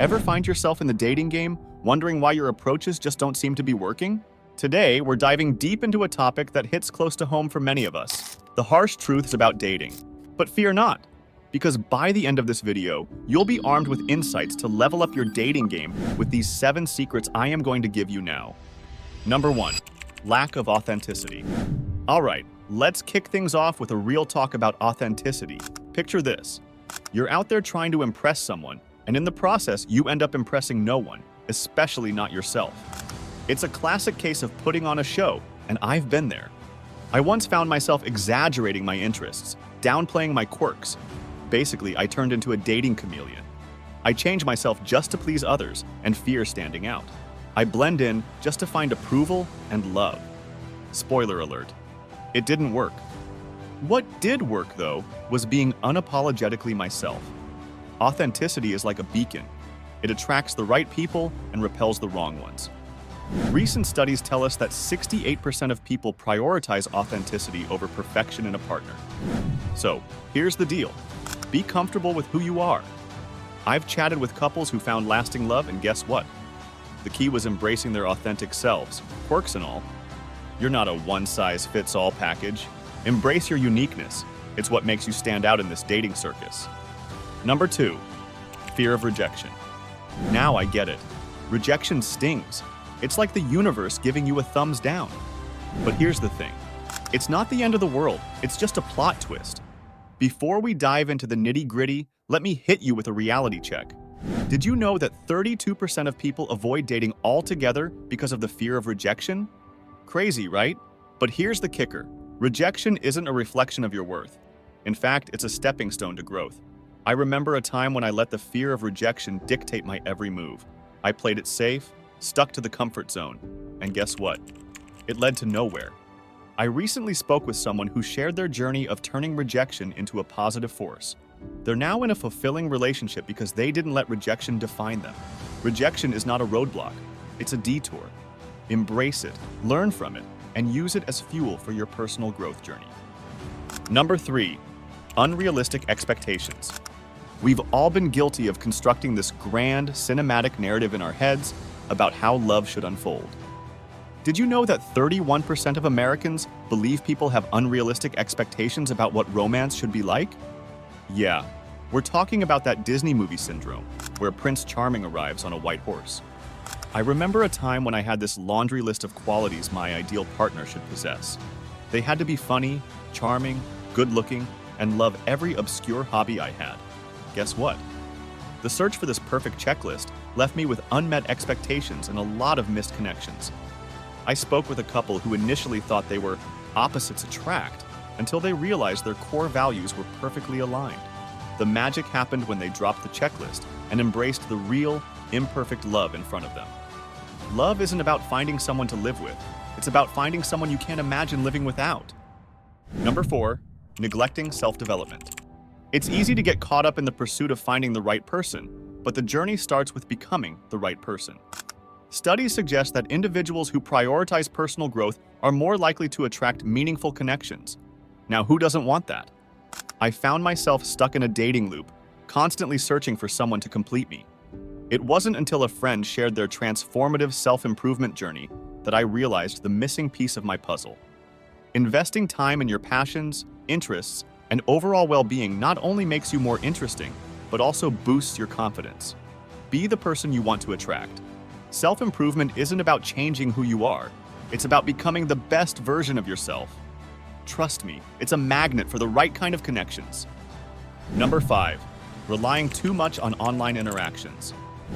Ever find yourself in the dating game, wondering why your approaches just don't seem to be working? Today, we're diving deep into a topic that hits close to home for many of us, the harsh truths about dating. But fear not, because by the end of this video, you'll be armed with insights to level up your dating game with these 7 secrets I am going to give you now. Number 1, lack of authenticity. All right, let's kick things off with a real talk about authenticity. Picture this. You're out there trying to impress someone, and in the process, you end up impressing no one, especially not yourself. It's a classic case of putting on a show, and I've been there. I once found myself exaggerating my interests, downplaying my quirks. Basically, I turned into a dating chameleon. I changed myself just to please others and fear standing out. I blend in just to find approval and love. Spoiler alert, it didn't work. What did work, though, was being unapologetically myself. Authenticity is like a beacon. It attracts the right people and repels the wrong ones. Recent studies tell us that 68% of people prioritize authenticity over perfection in a partner. So, here's the deal. Be comfortable with who you are. I've chatted with couples who found lasting love, and guess what? The key was embracing their authentic selves, quirks and all. You're not a one-size-fits-all package. Embrace your uniqueness. It's what makes you stand out in this dating circus. Number 2, fear of rejection. Now I get it. Rejection stings. It's like the universe giving you a thumbs down. But here's the thing. It's not the end of the world. It's just a plot twist. Before we dive into the nitty-gritty, let me hit you with a reality check. Did you know that 32% of people avoid dating altogether because of the fear of rejection? Crazy, right? But here's the kicker. Rejection isn't a reflection of your worth. In fact, it's a stepping stone to growth. I remember a time when I let the fear of rejection dictate my every move. I played it safe, stuck to the comfort zone, and guess what? It led to nowhere. I recently spoke with someone who shared their journey of turning rejection into a positive force. They're now in a fulfilling relationship because they didn't let rejection define them. Rejection is not a roadblock, it's a detour. Embrace it, learn from it, and use it as fuel for your personal growth journey. Number 3, unrealistic expectations. We've all been guilty of constructing this grand, cinematic narrative in our heads about how love should unfold. Did you know that 31% of Americans believe people have unrealistic expectations about what romance should be like? Yeah, we're talking about that Disney movie syndrome, where Prince Charming arrives on a white horse. I remember a time when I had this laundry list of qualities my ideal partner should possess. They had to be funny, charming, good-looking, and love every obscure hobby I had. Guess what? The search for this perfect checklist left me with unmet expectations and a lot of missed connections. I spoke with a couple who initially thought they were opposites attract until they realized their core values were perfectly aligned. The magic happened when they dropped the checklist and embraced the real, imperfect love in front of them. Love isn't about finding someone to live with. It's about finding someone you can't imagine living without. Number 4, neglecting self-development. It's easy to get caught up in the pursuit of finding the right person, but the journey starts with becoming the right person. Studies suggest that individuals who prioritize personal growth are more likely to attract meaningful connections. Now, who doesn't want that? I found myself stuck in a dating loop, constantly searching for someone to complete me. It wasn't until a friend shared their transformative self-improvement journey that I realized the missing piece of my puzzle. Investing time in your passions, interests, and overall well-being not only makes you more interesting, but also boosts your confidence. Be the person you want to attract. Self-improvement isn't about changing who you are. It's about becoming the best version of yourself. Trust me, it's a magnet for the right kind of connections. Number 5, relying too much on online interactions.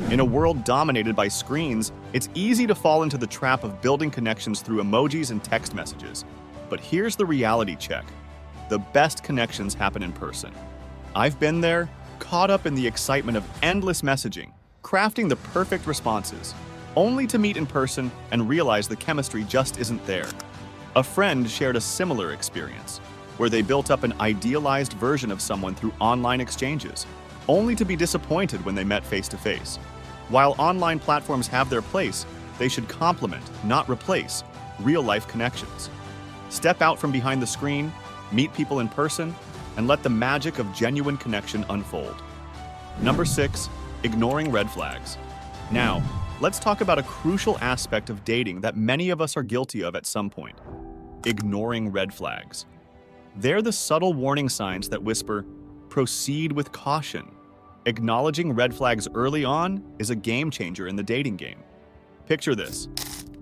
In a world dominated by screens, it's easy to fall into the trap of building connections through emojis and text messages. But here's the reality check. The best connections happen in person. I've been there, caught up in the excitement of endless messaging, crafting the perfect responses, only to meet in person and realize the chemistry just isn't there. A friend shared a similar experience, where they built up an idealized version of someone through online exchanges, only to be disappointed when they met face-to-face. While online platforms have their place, they should complement, not replace, real-life connections. Step out from behind the screen, meet people in person, and let the magic of genuine connection unfold. Number 6, ignoring red flags. Now, let's talk about a crucial aspect of dating that many of us are guilty of at some point: ignoring red flags. They're the subtle warning signs that whisper, "Proceed with caution." Acknowledging red flags early on is a game changer in the dating game. Picture this.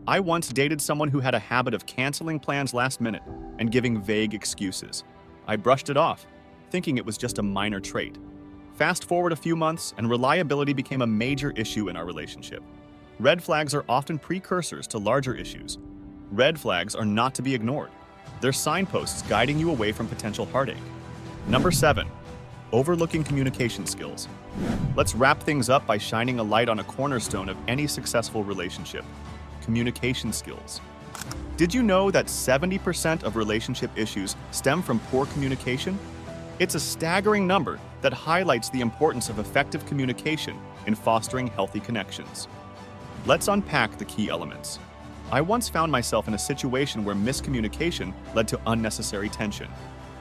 I once dated someone who had a habit of canceling plans last minute and giving vague excuses. I brushed it off, thinking it was just a minor trait. Fast forward a few months, and reliability became a major issue in our relationship. Red flags are often precursors to larger issues. Red flags are not to be ignored. They're signposts guiding you away from potential heartache. Number 7. Overlooking communication skills. Let's wrap things up by shining a light on a cornerstone of any successful relationship: communication skills. Did you know that 70% of relationship issues stem from poor communication? It's a staggering number that highlights the importance of effective communication in fostering healthy connections. Let's unpack the key elements. I once found myself in a situation where miscommunication led to unnecessary tension.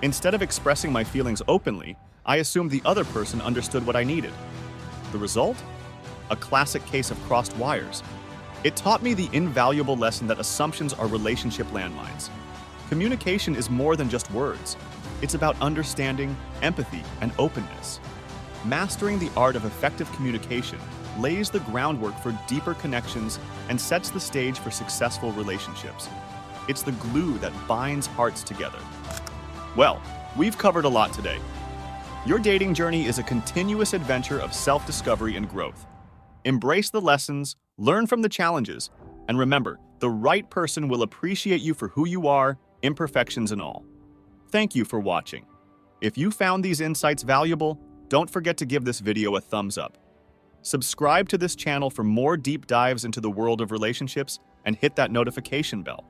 Instead of expressing my feelings openly, I assumed the other person understood what I needed. The result? A classic case of crossed wires. It taught me the invaluable lesson that assumptions are relationship landmines. Communication is more than just words. It's about understanding, empathy, and openness. Mastering the art of effective communication lays the groundwork for deeper connections and sets the stage for successful relationships. It's the glue that binds hearts together. Well, we've covered a lot today. Your dating journey is a continuous adventure of self-discovery and growth. Embrace the lessons, learn from the challenges, and remember, the right person will appreciate you for who you are, imperfections and all. Thank you for watching. If you found these insights valuable, don't forget to give this video a thumbs up. Subscribe to this channel for more deep dives into the world of relationships and hit that notification bell.